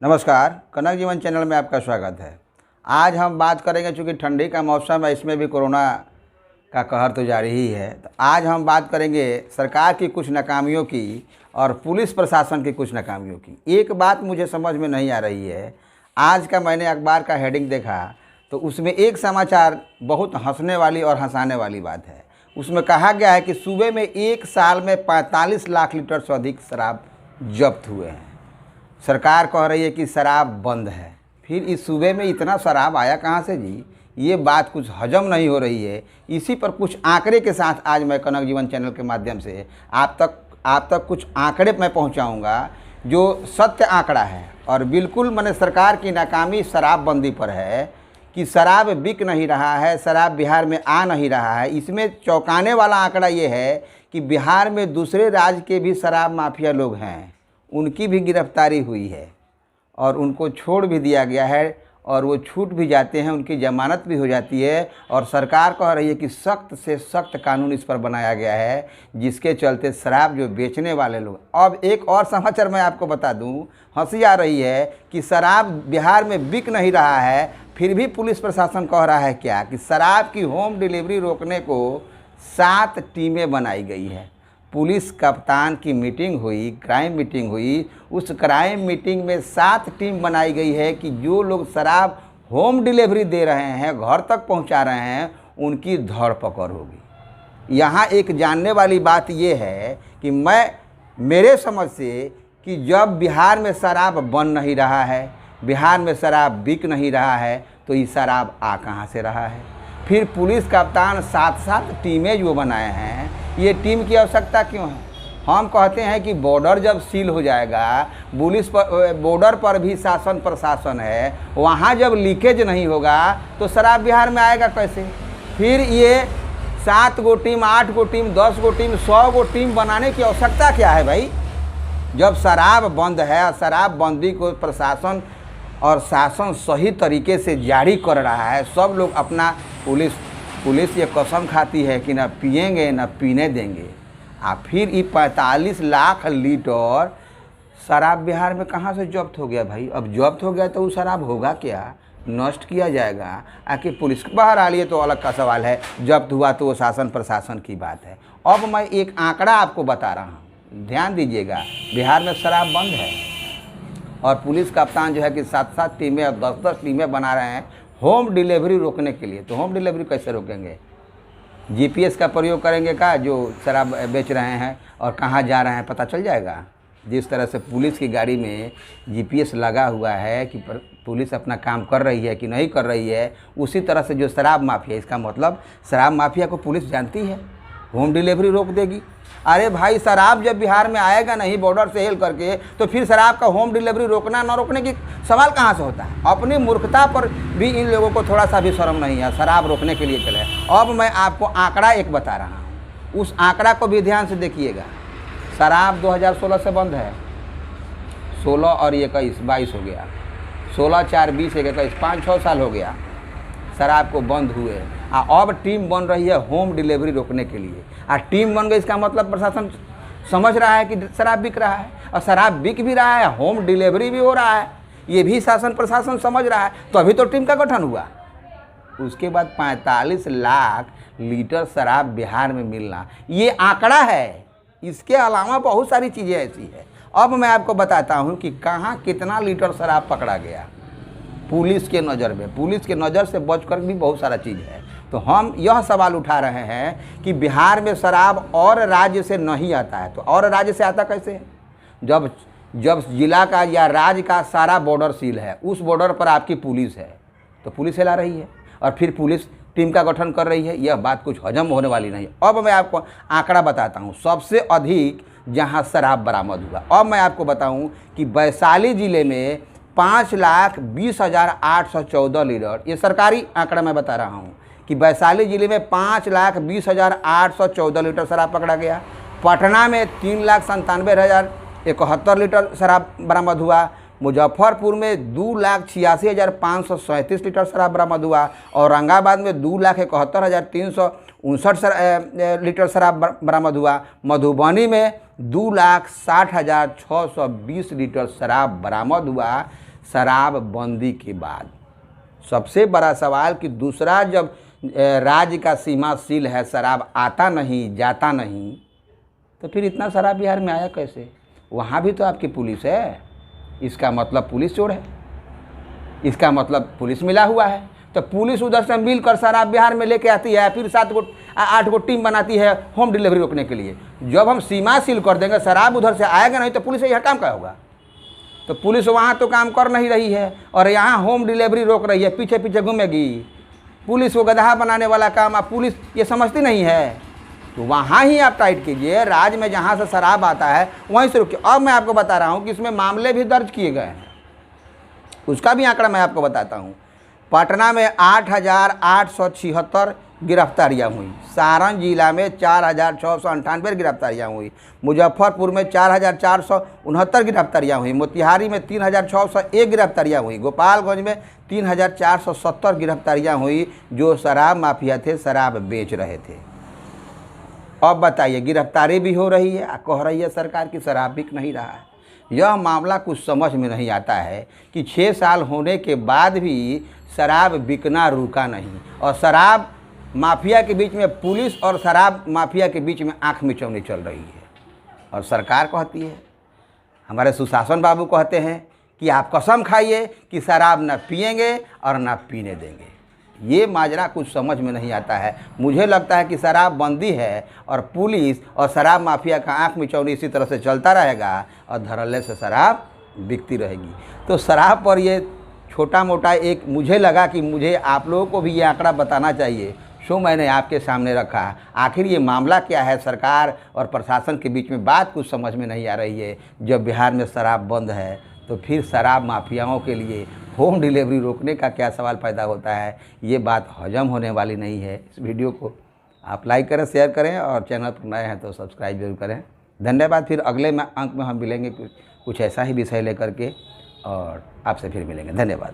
नमस्कार, कनक जीवन चैनल में आपका स्वागत है। आज हम बात करेंगे, चूँकि ठंडी का मौसम है, इसमें भी कोरोना का कहर तो जारी ही है। तो आज हम बात करेंगे सरकार की कुछ नाकामियों की और पुलिस प्रशासन की कुछ नाकामियों की। एक बात मुझे समझ में नहीं आ रही है। आज का मैंने अखबार का हेडिंग देखा तो उसमें एक समाचार बहुत हंसने वाली और हंसाने वाली बात है। उसमें कहा गया है कि सूबे में एक साल में 45 लाख लीटर से अधिक शराब जब्त हुए हैं। सरकार कह रही है कि शराब बंद है, फिर इस सूबे में इतना शराब आया कहाँ से जी? ये बात कुछ हजम नहीं हो रही है। इसी पर कुछ आंकड़े के साथ आज मैं कनक जीवन चैनल के माध्यम से आप तक कुछ आंकड़े मैं पहुंचाऊंगा जो सत्य आंकड़ा है। और बिल्कुल मैंने सरकार की नाकामी शराबबंदी पर है कि शराब बिक नहीं रहा है, शराब बिहार में आ नहीं रहा है। इसमें चौंकाने वाला आंकड़ा ये है कि बिहार में दूसरे राज्य के भी शराब माफिया लोग हैं, उनकी भी गिरफ्तारी हुई है और उनको छोड़ भी दिया गया है और वो छूट भी जाते हैं, उनकी ज़मानत भी हो जाती है। और सरकार कह रही है कि सख्त से सख्त कानून इस पर बनाया गया है, जिसके चलते शराब जो बेचने वाले लोग। अब एक और समाचार मैं आपको बता दूं, हंसी आ रही है कि शराब बिहार में बिक नहीं रहा है, फिर भी पुलिस प्रशासन कह रहा है क्या कि शराब की होम डिलीवरी रोकने को 7 टीमें बनाई गई है। पुलिस कप्तान की मीटिंग हुई, क्राइम मीटिंग हुई। उस क्राइम मीटिंग में 7 टीम बनाई गई है कि जो लोग शराब होम डिलीवरी दे रहे हैं, घर तक पहुंचा रहे हैं, उनकी धरपकड़ होगी। यहाँ एक जानने वाली बात ये है कि मेरे समझ से कि जब बिहार में शराब बन नहीं रहा है, बिहार में शराब बिक नहीं रहा है, तो ये शराब आ कहाँ से रहा है? फिर पुलिस कप्तान 7 टीमें जो बनाए हैं, ये टीम की आवश्यकता क्यों है? हम कहते हैं कि बॉर्डर जब सील हो जाएगा, बॉर्डर पर भी शासन प्रशासन है, वहाँ जब लीकेज नहीं होगा तो शराब बिहार में आएगा कैसे? फिर ये 7 गो टीम, 8 गो टीम, 10 गो टीम, 100 गो टीम बनाने की आवश्यकता क्या है भाई? जब शराब बंद है, शराबबंदी को प्रशासन और शासन सही तरीके से जारी कर रहा है, सब लोग अपना पुलिस ये कसम खाती है कि ना पिएंगे ना पीने देंगे। फिर ये 45 लाख लीटर शराब बिहार में कहाँ से जब्त हो गया भाई? अब जब्त हो गया तो वो शराब होगा क्या? नष्ट किया जाएगा? आखिर पुलिस बाहर आ रही है तो अलग का सवाल है, जब्त हुआ तो वो शासन प्रशासन की बात है। अब मैं एक आंकड़ा आपको बता रहा हूँ, ध्यान दीजिएगा। बिहार में शराब बंद है और पुलिस कप्तान जो है कि 7 टीमें और 10 टीमें बना रहे हैं होम डिलीवरी रोकने के लिए। तो होम डिलीवरी कैसे रोकेंगे? जीपीएस का प्रयोग करेंगे का? जो शराब बेच रहे हैं और कहाँ जा रहे हैं पता चल जाएगा। जिस तरह से पुलिस की गाड़ी में जीपीएस लगा हुआ है कि पुलिस अपना काम कर रही है कि नहीं कर रही है, उसी तरह से जो शराब माफिया, इसका मतलब शराब माफिया को पुलिस जानती है, होम डिलीवरी रोक देगी। अरे भाई, शराब जब बिहार में आएगा नहीं बॉर्डर से हेल करके, तो फिर शराब का होम डिलीवरी रोकना ना रोकने की सवाल कहाँ से होता है? अपनी मूर्खता पर भी इन लोगों को थोड़ा सा भी शर्म नहीं है, शराब रोकने के लिए चले। अब मैं आपको आंकड़ा एक बता रहा हूँ, उस आंकड़ा को भी ध्यान से देखिएगा। शराब 2016 से बंद है, 16 और 21, 22 हो गया, 16, 4, 20, 21, 5-6 साल हो गया शराब को बंद हुए। अब टीम बन रही है होम डिलीवरी रोकने के लिए। टीम बन गई, इसका मतलब प्रशासन समझ रहा है कि शराब बिक रहा है, और शराब बिक भी रहा है, होम डिलीवरी भी हो रहा है, ये भी शासन प्रशासन समझ रहा है, तो अभी तो टीम का गठन हुआ। उसके बाद 45 लाख लीटर शराब बिहार में मिलना, ये आंकड़ा है। इसके अलावा बहुत सारी चीज़ें ऐसी है। अब मैं आपको बताता हूँ कि कहाँ कितना लीटर शराब पकड़ा गया पुलिस के नज़र में। पुलिस के नज़र से बचकर भी बहुत सारा चीज़ है। तो हम यह सवाल उठा रहे हैं कि बिहार में शराब और राज्य से नहीं आता है, तो और राज्य से आता कैसे है? जब जिला का या राज्य का सारा बॉर्डर सील है, उस बॉर्डर पर आपकी पुलिस है, तो पुलिस हिला रही है और फिर पुलिस टीम का गठन कर रही है। यह बात कुछ हजम होने वाली नहीं है। अब मैं आपको आंकड़ा बताता हूँ, सबसे अधिक जहाँ शराब बरामद हुआ। अब मैं आपको बताऊँ कि वैशाली जिले में 5,20,814 लीटर, ये सरकारी आंकड़ा मैं बता रहा हूँ कि वैशाली जिले में 5,20,814 लीटर शराब पकड़ा गया। पटना में 3,97,071 लीटर शराब बरामद हुआ। मुजफ्फरपुर में 2,86,537 लीटर शराब बरामद हुआ। औरंगाबाद में 2,71,359 लीटर शराब बरामद हुआ। मधुबनी में 2,60,620 लीटर शराब बरामद हुआ। शराबबंदी के बाद। सबसे बड़ा सवाल कि दूसरा जब राज्य का सीमा सील है, शराब आता नहीं जाता नहीं, तो फिर इतना शराब बिहार में आया कैसे? वहाँ भी तो आपकी पुलिस है, इसका मतलब पुलिस चोर है, इसका मतलब पुलिस मिला हुआ है। तो पुलिस उधर से मिलकर शराब बिहार में लेके आती है, फिर 7-8 टीम बनाती है होम डिलीवरी रोकने के लिए। जब हम सीमा सील कर देंगे, शराब उधर से आएगा नहीं, तो पुलिस यह काम क्या होगा? तो पुलिस वहाँ तो काम कर नहीं रही है और यहाँ होम डिलीवरी रोक रही है, पीछे पीछे घूमेगी। पुलिस को गधा बनाने वाला काम आप पुलिस ये समझती नहीं है। तो वहाँ ही आप टाइट कीजिए, राज्य में जहाँ से शराब आता है वहीं से रुकिए। अब मैं आपको बता रहा हूँ कि इसमें मामले भी दर्ज किए गए हैं, उसका भी आंकड़ा मैं आपको बताता हूँ। पटना में 8,876 गिरफ्तारियाँ हुई, सारण जिला में 4,698 गिरफ्तारियाँ हुई, मुजफ्फरपुर में 4,469 गिरफ्तारियाँ हुई, मोतिहारी में 3,601 गिरफ्तारियाँ हुई, गोपालगंज में 3,470 गिरफ्तारियाँ हुई जो शराब माफिया थे, शराब बेच रहे थे। अब बताइए, गिरफ्तारी भी हो रही है, कह रही है सरकार की शराब बिक नहीं रहा है। यह मामला कुछ समझ में नहीं आता है कि 6 साल होने के बाद भी शराब बिकना रुका नहीं, और शराब माफिया के बीच में, पुलिस और शराब माफिया के बीच में आंख मिचौनी चल रही है। और सरकार कहती है, हमारे सुशासन बाबू कहते हैं कि आप कसम खाइए कि शराब न पिएंगे और न पीने देंगे। ये माजरा कुछ समझ में नहीं आता है। मुझे लगता है कि शराब बंदी है और पुलिस और शराब माफिया का आंख मिचौनी इसी तरह से चलता रहेगा और धड़ल्ले से शराब बिकती रहेगी। तो शराब पर ये छोटा मोटा एक मुझे लगा कि मुझे आप लोगों को भी ये आंकड़ा बताना चाहिए, सो मैंने आपके सामने रखा। आखिर ये मामला क्या है? सरकार और प्रशासन के बीच में बात कुछ समझ में नहीं आ रही है। जब बिहार में शराब बंद है तो फिर शराब माफियाओं के लिए होम डिलीवरी रोकने का क्या सवाल पैदा होता है? ये बात हजम होने वाली नहीं है। इस वीडियो को आप लाइक करें, शेयर करें और चैनल पर नए हैं तो सब्सक्राइब जरूर करें। धन्यवाद। फिर अगले अंक में हम मिलेंगे कुछ ऐसा ही विषय लेकर के और आपसे फिर मिलेंगे। धन्यवाद।